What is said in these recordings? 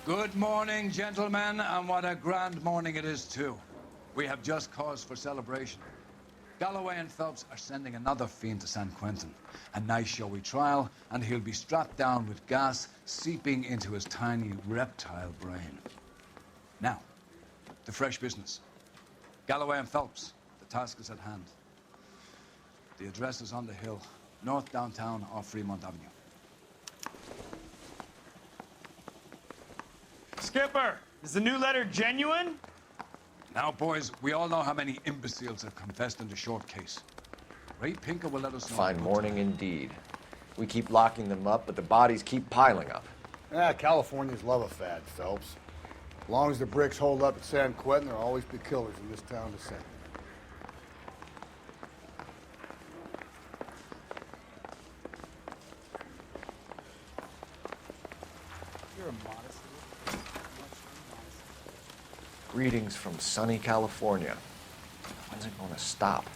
Good morning, gentlemen, and what a grand morning it is, too. We have just cause for celebration. Galloway and Phelps are sending another fiend to San Quentin. A nice showy trial, and he'll be strapped down with gas seeping into his tiny reptile brain. Now, to fresh business. Galloway and Phelps, the task is at hand. The address is on the hill, north downtown off Fremont Avenue. Skipper, is the new letter genuine? Now, boys, we all know how many imbeciles have confessed in the short case. Ray Pinker will let us know. Fine morning indeed. We keep locking them up, but the bodies keep piling up. Californians love a fad, Phelps. As long as the bricks hold up at San Quentin, there'll always be killers in this town to send. You're a modest. Greetings from sunny California. When's it going to stop?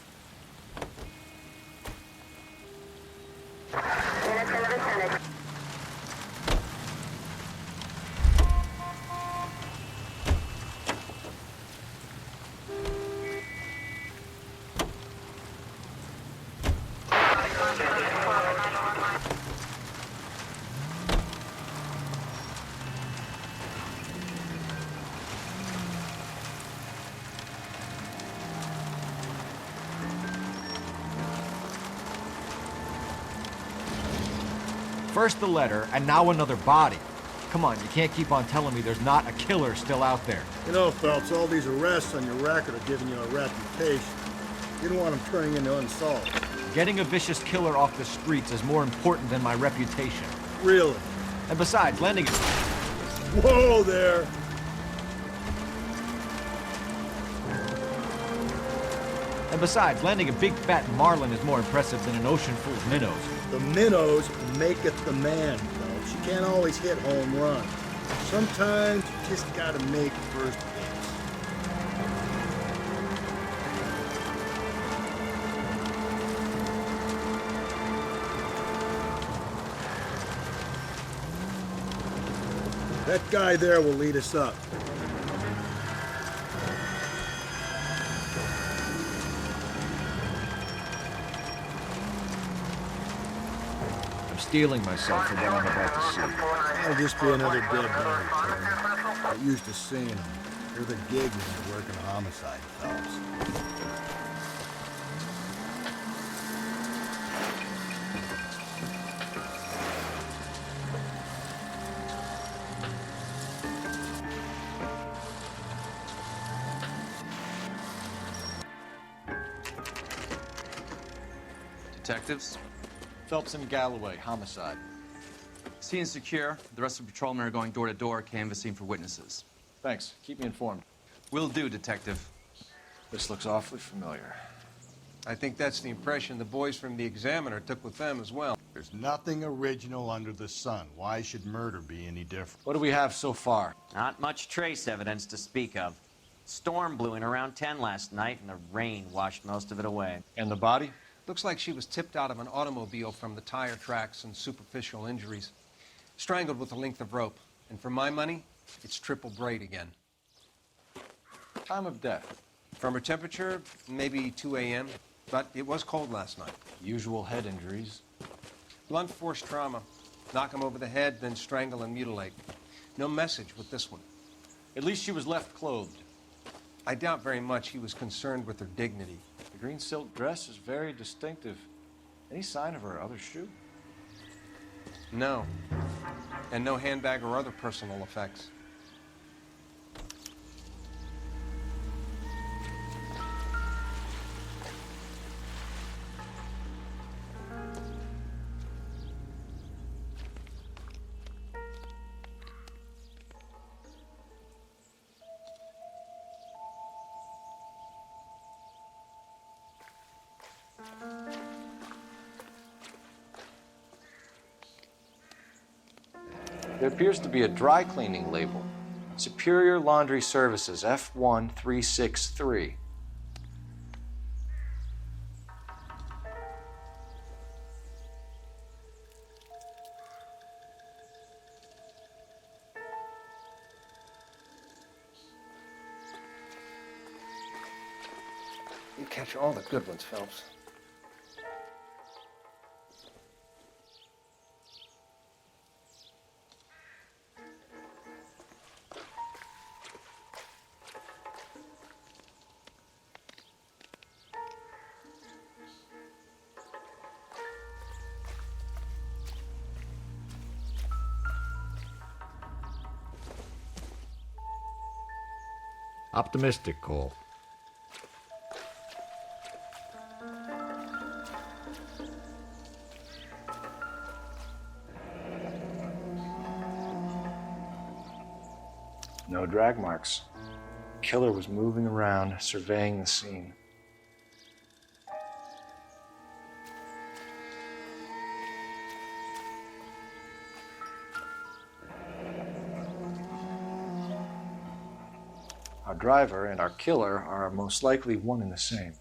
First the letter, and now another body. Come on, you can't keep on telling me there's not a killer still out there. You know, Phelps, all these arrests on your record are giving you a reputation. You don't want them turning into unsolved. Getting a vicious killer off the streets is more important than my reputation. Really? And besides, landing it... Whoa there! And besides, landing a big fat marlin is more impressive than an ocean full of minnows. The minnows maketh the man, Phelps. You can't always hit home runs. Sometimes you just gotta make first hits. That guy there will lead us up. Stealing myself for what I'm about to see. That'll just be another dead body, Terry. Not used to seeing them. You're the gig man working homicide, Phelps. Detectives? Phelps and Galloway, homicide. Scene is secure. The rest of the patrolmen are going door to door, canvassing for witnesses. Thanks. Keep me informed. Will do, Detective. This looks awfully familiar. I think that's the impression the boys from the Examiner took with them as well. There's nothing original under the sun. Why should murder be any different? What do we have so far? Not much trace evidence to speak of. Storm blew in around 10 last night, and the rain washed most of it away. And the body? Looks like she was tipped out of an automobile from the tire tracks and superficial injuries. Strangled with a length of rope. And for my money, it's triple braid again. Time of death? From her temperature, maybe 2 a.m., but it was cold last night. Usual head injuries. Blunt force trauma. Knock him over the head, then strangle and mutilate. No message with this one. At least she was left clothed. I doubt very much he was concerned with her dignity. The green silk dress is very distinctive. Any sign of her other shoe? No. And no handbag or other personal effects. There appears to be a dry cleaning label. Superior Laundry Services, F1363. You catch all the good ones, Phelps. Optimistic, Cole. No drag marks. Killer was moving around, surveying the scene. Our driver and our killer are most likely one and the same.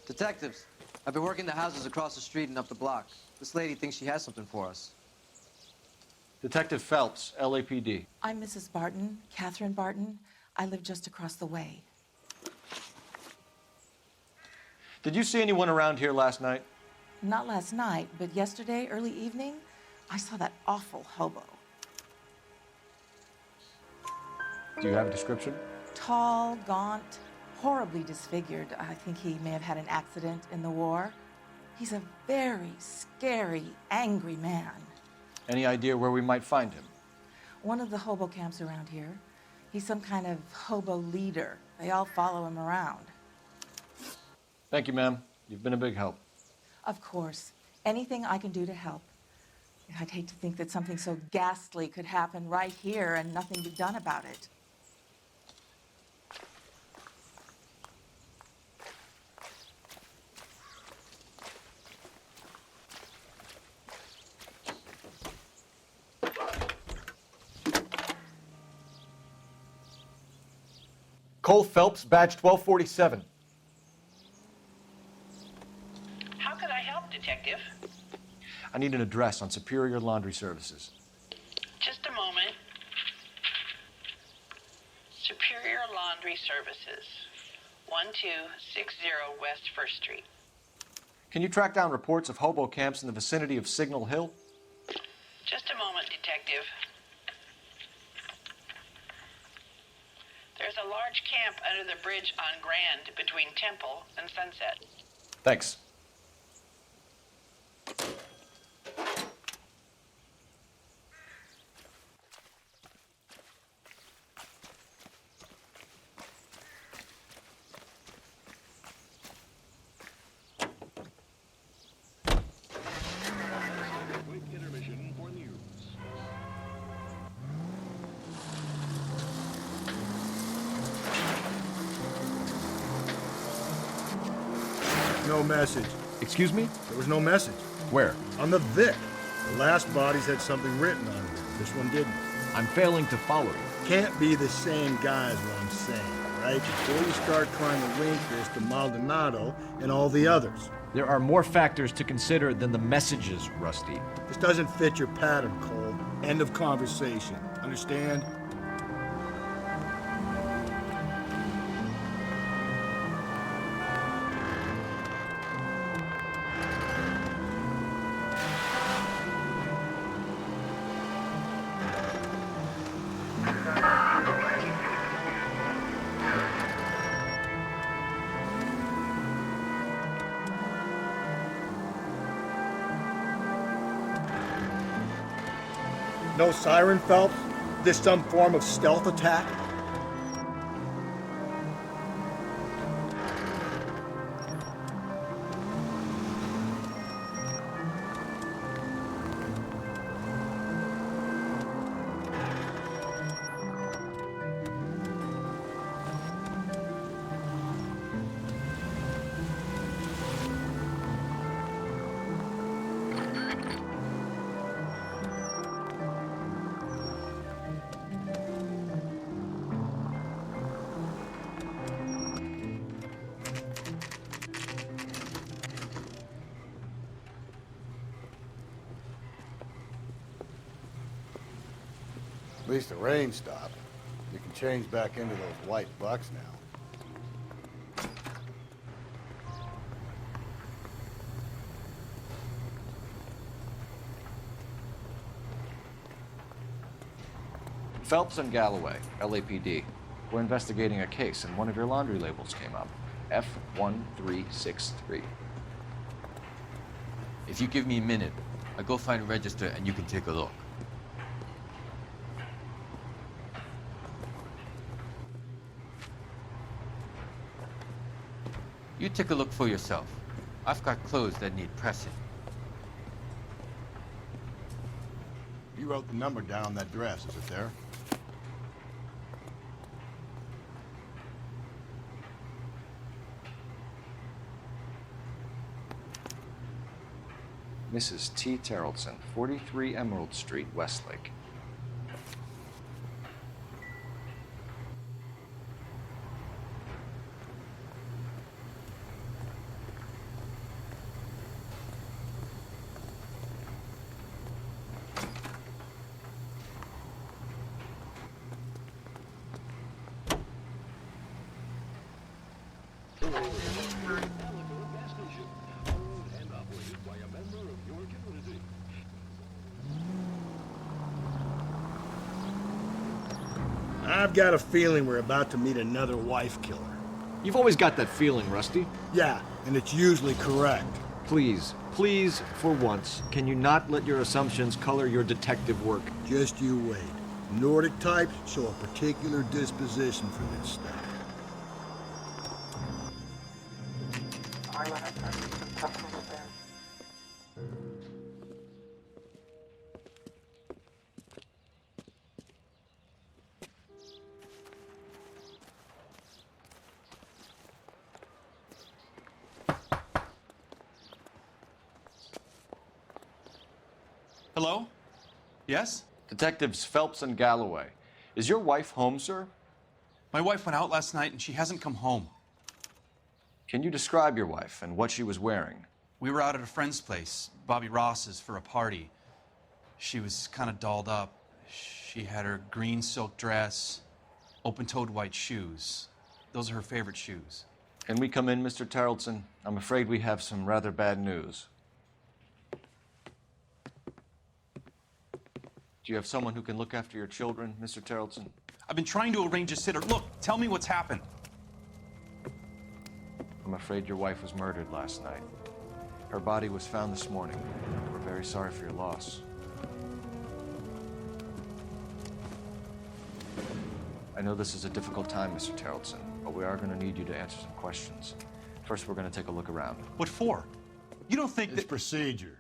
Detectives, I've been working the houses across the street and up the block. This lady thinks she has something for us. Detective Phelps, LAPD. I'm Mrs. Barton, Catherine Barton. I live just across the way. Did you see anyone around here last night? Not last night, but yesterday, early evening, I saw that awful hobo. Do you have a description? Tall, gaunt, horribly disfigured. I think he may have had an accident in the war. He's a very scary, angry man. Any idea where we might find him? One of the hobo camps around here. He's some kind of hobo leader. They all follow him around. Thank you, ma'am. You've been a big help. Of course. Anything I can do to help. I'd hate to think that something so ghastly could happen right here and nothing be done about it. Cole Phelps, badge 1247. How could I help, Detective? I need an address on Superior Laundry Services. Just a moment. Superior Laundry Services, 1260 West 1st Street. Can you track down reports of hobo camps in the vicinity of Signal Hill? Just a moment, Detective. There's a large camp under the bridge on Grand between Temple and Sunset. Thanks. No message. Excuse me? There was no message. Where? On the Vic. The last bodies had something written on it. This one didn't. I'm failing to follow you. Can't be the same guy is what I'm saying, right? Before you start trying to link this to Maldonado and all the others. There are more factors to consider than the messages, Rusty. This doesn't fit your pattern, Cole. End of conversation. Understand? No siren, Phelps? This some form of stealth attack? least the rain stopped. You can change back into those white bucks now. Phelps and Galloway, LAPD. We're investigating a case, and one of your laundry labels came up. F1363. If you give me a minute, I'll go find a register and you can take a look. You take a look for yourself. I've got clothes that need pressing. You wrote the number down on that dress, is it there? Mrs. T. Terrellson, 43 Emerald Street, Westlake. I've got a feeling we're about to meet another wife killer. You've always got that feeling, Rusty. Yeah, and it's usually correct. Please, please, for once, can you not let your assumptions color your detective work? Just you wait. Nordic types show a particular disposition for this stuff. Hello? Yes? Detectives Phelps and Galloway. Is your wife home, sir? My wife went out last night and she hasn't come home. Can you describe your wife and what she was wearing? We were out at a friend's place, Bobby Ross's, for a party. She was kind of dolled up. She had her green silk dress, open-toed white shoes. Those are her favorite shoes. Can we come in, Mr. Terrellson? I'm afraid we have some rather bad news. Do you have someone who can look after your children, Mr. Terrellson? I've been trying to arrange a sitter. Look, tell me what's happened. I'm afraid your wife was murdered last night. Her body was found this morning. We're very sorry for your loss. I know this is a difficult time, Mr. Terrellson, but we are going to need you to answer some questions. First, we're going to take a look around. What for? You don't think It's that... procedure.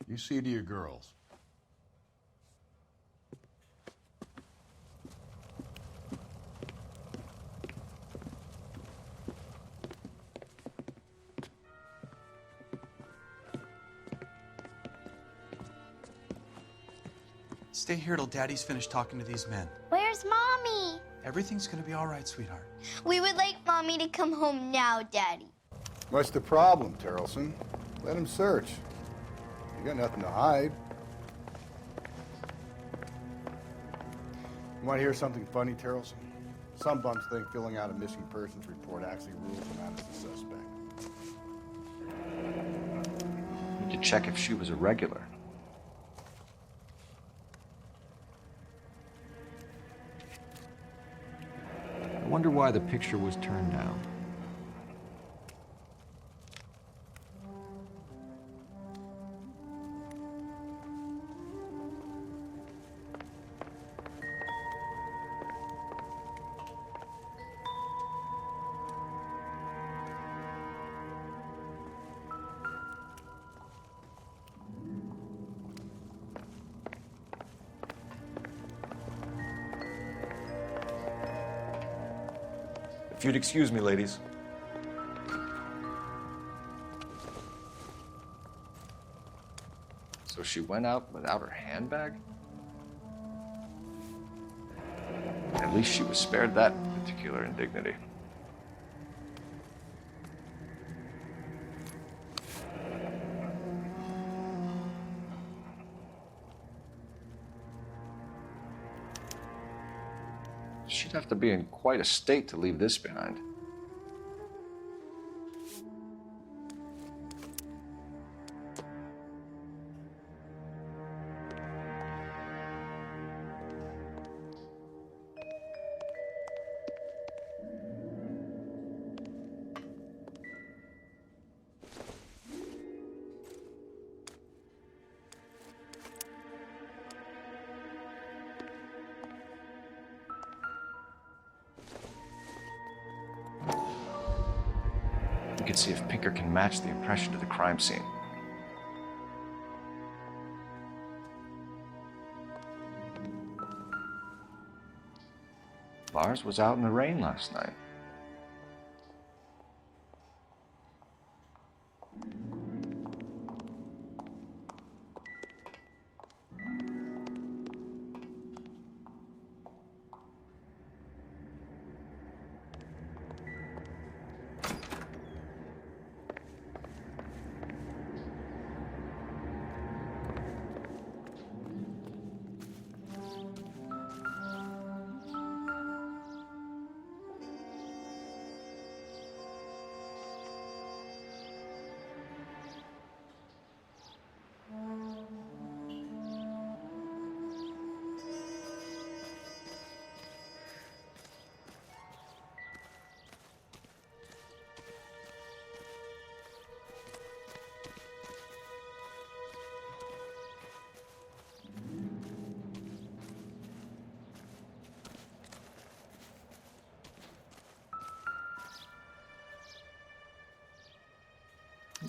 You see to your girls. Stay here till Daddy's finished talking to these men. Where's Mommy? Everything's gonna be all right, sweetheart. We would like Mommy to come home now, Daddy. What's the problem, Terrellson? Let him search. You got nothing to hide. You want to hear something funny, Terrellson? Some bums think filling out a missing persons report actually rules him out as a suspect. We need to check if she was a regular. I wonder why the picture was turned down. If you'd excuse me, ladies. So she went out without her handbag? At least she was spared that particular indignity. She'd have to be in quite a state to leave this behind. We could see if Pinker can match the impression to the crime scene. Lars was out in the rain last night.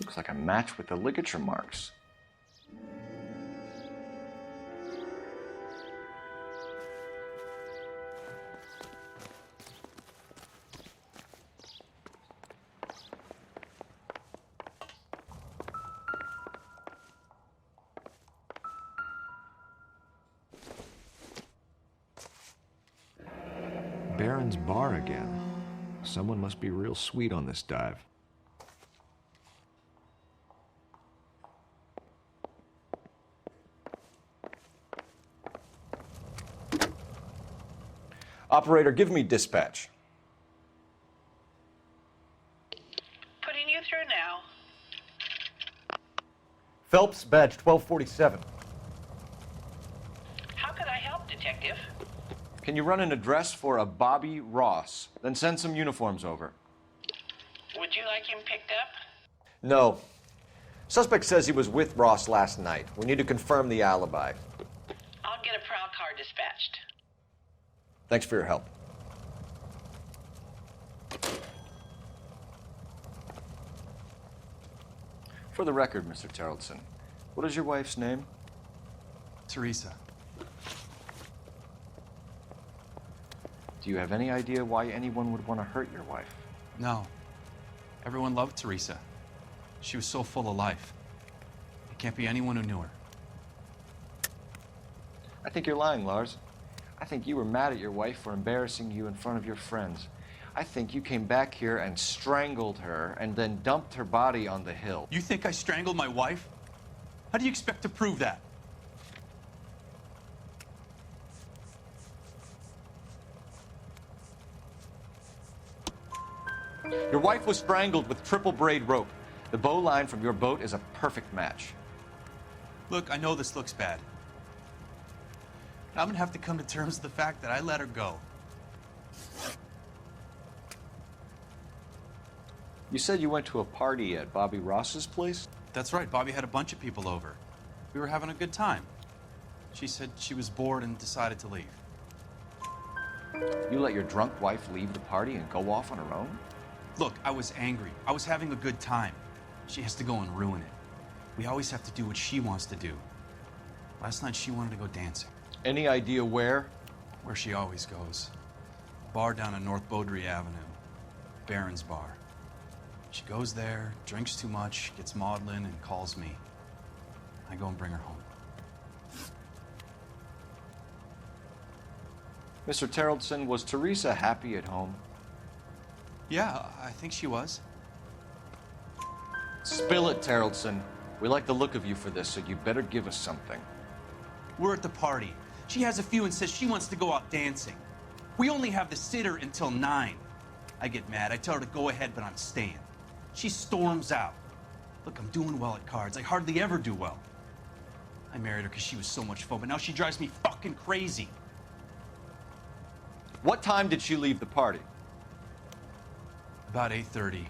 Looks like a match with the ligature marks. Baron's bar again. Someone must be real sweet on this dive. Operator, give me dispatch. Putting you through now. Phelps, badge 1247. How could I help, Detective? Can you run an address for a Bobby Ross? Then send some uniforms over. Would you like him picked up? No. Suspect says he was with Ross last night. We need to confirm the alibi. I'll get a prowl car dispatched. Thanks for your help. For the record, Mr. Terrelson, what is your wife's name? Teresa. Do you have any idea why anyone would want to hurt your wife? No. Everyone loved Teresa. She was so full of life. It can't be anyone who knew her. I think you're lying, Lars. I think you were mad at your wife for embarrassing you in front of your friends. I think you came back here and strangled her and then dumped her body on the hill. You think I strangled my wife? How do you expect to prove that? Your wife was strangled with triple braid rope. The bow line from your boat is a perfect match. Look, I know this looks bad. I'm gonna have to come to terms with the fact that I let her go. You said you went to a party at Bobby Ross's place? That's right, Bobby had a bunch of people over. We were having a good time. She said she was bored and decided to leave. You let your drunk wife leave the party and go off on her own? Look, I was angry. I was having a good time. She has to go and ruin it. We always have to do what she wants to do. Last night she wanted to go dancing. Any idea where? Where she always goes. Bar down on North Beaudry Avenue. Baron's bar. She goes there, drinks too much, gets maudlin, and calls me. I go and bring her home. Mr. Terrelson, was Teresa happy at home? Yeah, I think she was. Spill it, Terrelson. We like the look of you for this, so you better give us something. We're at the party. She has a few and says she wants to go out dancing. We only have the sitter until 9. I get mad. I tell her to go ahead, but I'm staying. She storms out. Look, I'm doing well at cards. I hardly ever do well. I married her because she was so much fun, but now she drives me fucking crazy. What time did she leave the party? About 8:30,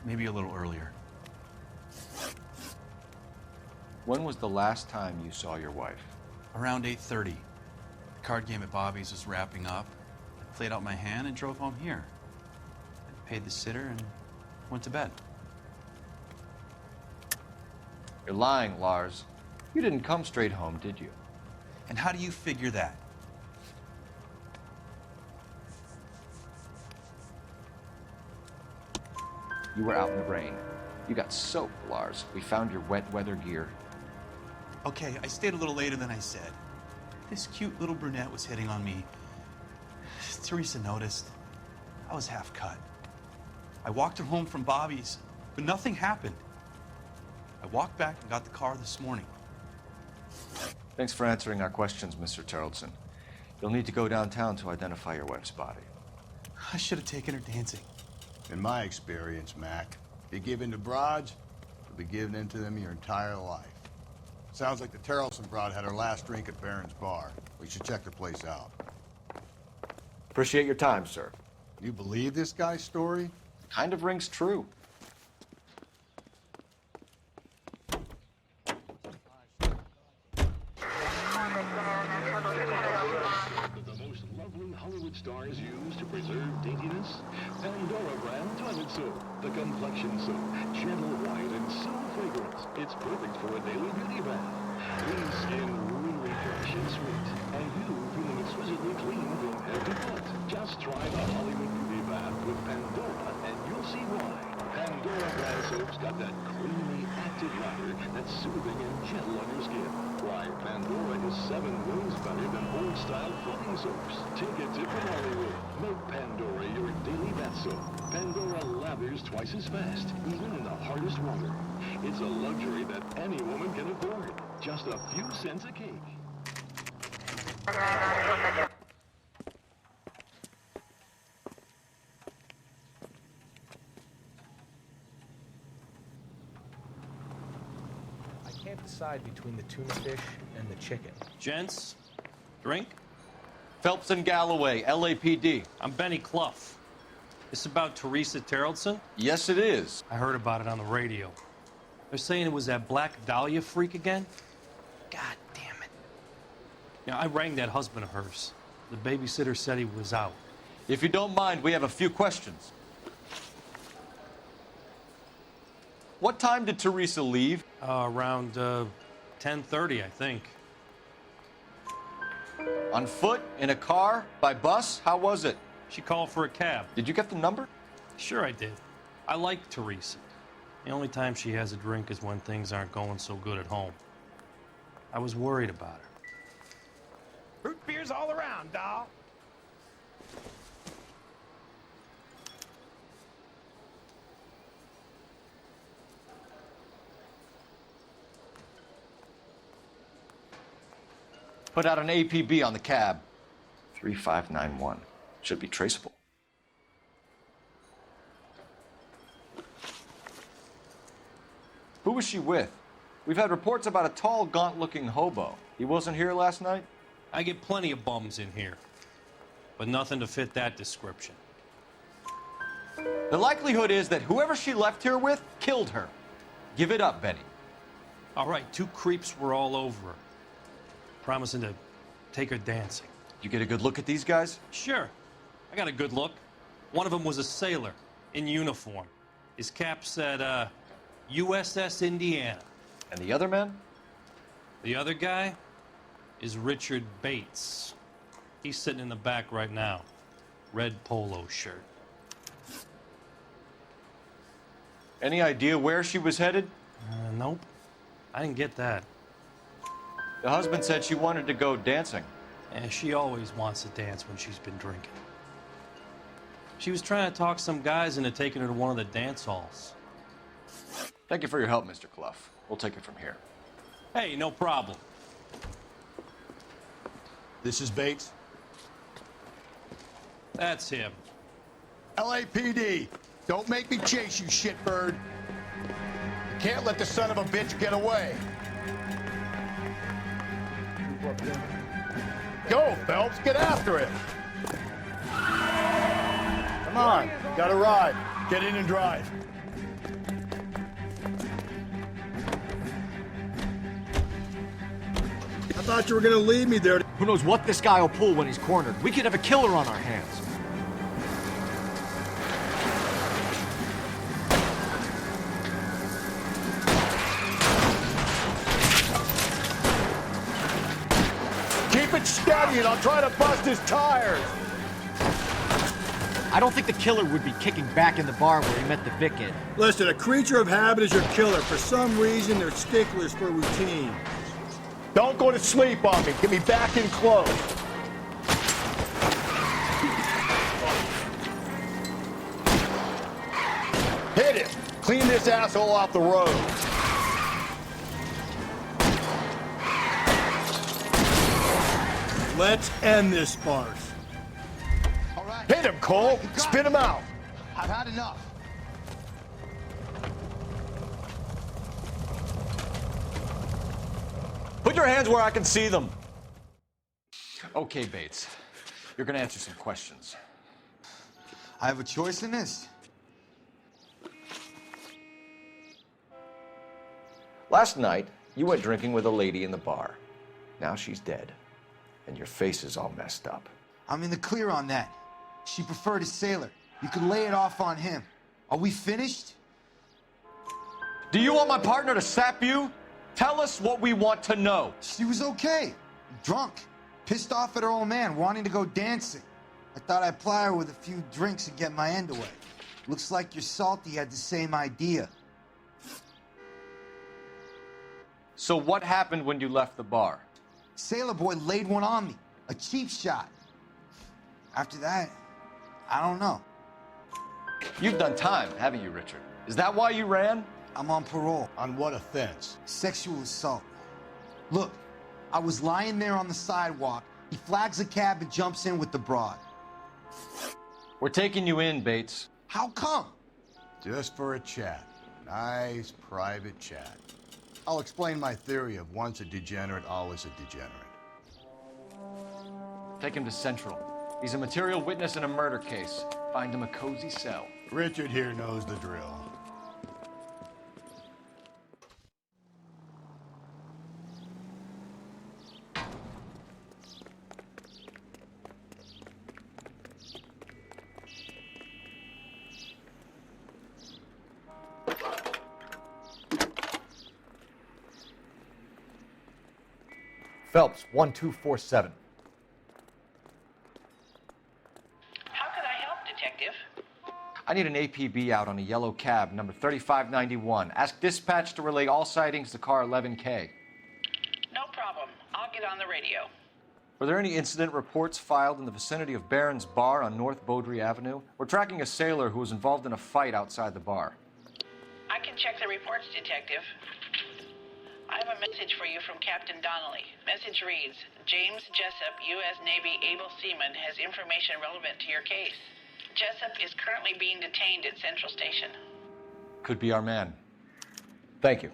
maybe a little earlier. When was the last time you saw your wife? Around 8:30. The card game at Bobby's was wrapping up. I played out my hand and drove home here. I paid the sitter and went to bed. You're lying, Lars. You didn't come straight home, did you? And how do you figure that? You were out in the rain. You got soaked, Lars. We found your wet weather gear. Okay, I stayed a little later than I said. This cute little brunette was hitting on me. Teresa noticed. I was half cut. I walked her home from Bobby's, but nothing happened. I walked back and got the car this morning. Thanks for answering our questions, Mr. Terrelson. You'll need to go downtown to identify your wife's body. I should have taken her dancing. In my experience, Mac, you give in to broads, you'll be giving in to them your entire life. Sounds like the Terrelson broad had her last drink at Barron's Bar. We should check the place out. Appreciate your time, sir. You believe this guy's story? Kind of rings true. Hollywood stars use to preserve daintiness? Pandora brand toilet soap. The complexion soap. Gentle white and so fragrant. It's perfect for a daily beauty bath. Leaves skin really fresh and sweet. And you feeling exquisitely clean from head to foot. Just try the Hollywood beauty bath with Pandora and you'll see why. Pandora brand soap's got that creamy, active lather that's soothing and gentle on your skin. Why, Pandora is 7 ways better than old-style floating soaps. Take a tip from Hollywood. Make Pandora your daily bath soap. Pandora lathers twice as fast, even in the hardest water. It's a luxury that any woman can afford. Just a few cents a cake. Decide between the tuna fish and the chicken. Gents, drink? Phelps and Galloway, LAPD. I'm Benny Clough. This about Teresa Terrelson? Yes, it is. I heard about it on the radio. They're saying it was that Black Dahlia freak again? God damn it. Now, I rang that husband of hers. The babysitter said he was out. If you don't mind, we have a few questions. What time did Teresa leave? Around 10:30, I think. On foot? In a car? By bus? How was it? She called for a cab. Did you get the number? Sure I did. I like Teresa. The only time she has a drink is when things aren't going so good at home. I was worried about her. Root beers all around, doll. Put out an APB on the cab. 3591. Should be traceable. Who was she with? We've had reports about a tall, gaunt-looking hobo. He wasn't here last night? I get plenty of bums in here, but nothing to fit that description. The likelihood is that whoever she left here with killed her. Give it up, Benny. All right, 2 creeps were all over her, promising to take her dancing. You get a good look at these guys? Sure. I got a good look. One of them was a sailor in uniform. His cap said, USS Indiana. And the other man? The other guy is Richard Bates. He's sitting in the back right now. Red polo shirt. Any idea where she was headed? Nope. I didn't get that. The husband said she wanted to go dancing. And she always wants to dance when she's been drinking. She was trying to talk some guys into taking her to one of the dance halls. Thank you for your help, Mr. Clough. We'll take it from here. Hey, no problem. This is Bates. That's him. LAPD, don't make me chase you, shitbird. You can't let the son of a bitch get away. Go, Phelps, get after it. Come on, got a ride. Get in and drive. I thought you were gonna leave me there. Who knows what this guy will pull when he's cornered? We could have a killer on our hands. Keep it steady and I'll try to bust his tires. I don't think the killer would be kicking back in the bar where he met the Vic in. Listen, a creature of habit is your killer. For some reason, they're sticklers for routine. Don't go to sleep on me. Get me back in close. Hit it. Clean this asshole off the road. Let's end this farce. All right. Hit him, Cole. Spin him out. I've had enough. Put your hands where I can see them. Okay, Bates. You're gonna answer some questions. I have a choice in this. Last night, you went drinking with a lady in the bar. Now she's dead, and your face is all messed up. I'm in the clear on that. She preferred a sailor. You could lay it off on him. Are we finished? Do you want my partner to sap you? Tell us what we want to know. She was okay. Drunk. Pissed off at her old man, wanting to go dancing. I thought I'd ply her with a few drinks and get my end away. Looks like your Salty had the same idea. So what happened when you left the bar? Sailor boy laid one on me. A cheap shot. After that, I don't know. You've done time, haven't you, Richard? Is that why you ran? I'm on parole. On what offense? Sexual assault. Look, I was lying there on the sidewalk. He flags a cab and jumps in with the broad. We're taking you in, Bates. How come? Just for a chat. Nice private chat. I'll explain my theory of once a degenerate, always a degenerate. Take him to Central. He's a material witness in a murder case. Find him a cozy cell. Richard here knows the drill. Phelps, 1247. How could I help, Detective? I need an APB out on a yellow cab, number 3591. Ask dispatch to relay all sightings to car 11K. No problem. I'll get on the radio. Were there any incident reports filed in the vicinity of Barron's Bar on North Beaudry Avenue? We're tracking a sailor who was involved in a fight outside the bar. I can check the reports, Detective. I have a message for you from Captain Donnelly. Message reads, James Jessup, U.S. Navy able seaman, has information relevant to your case. Jessup is currently being detained at Central Station. Could be our man. Thank you.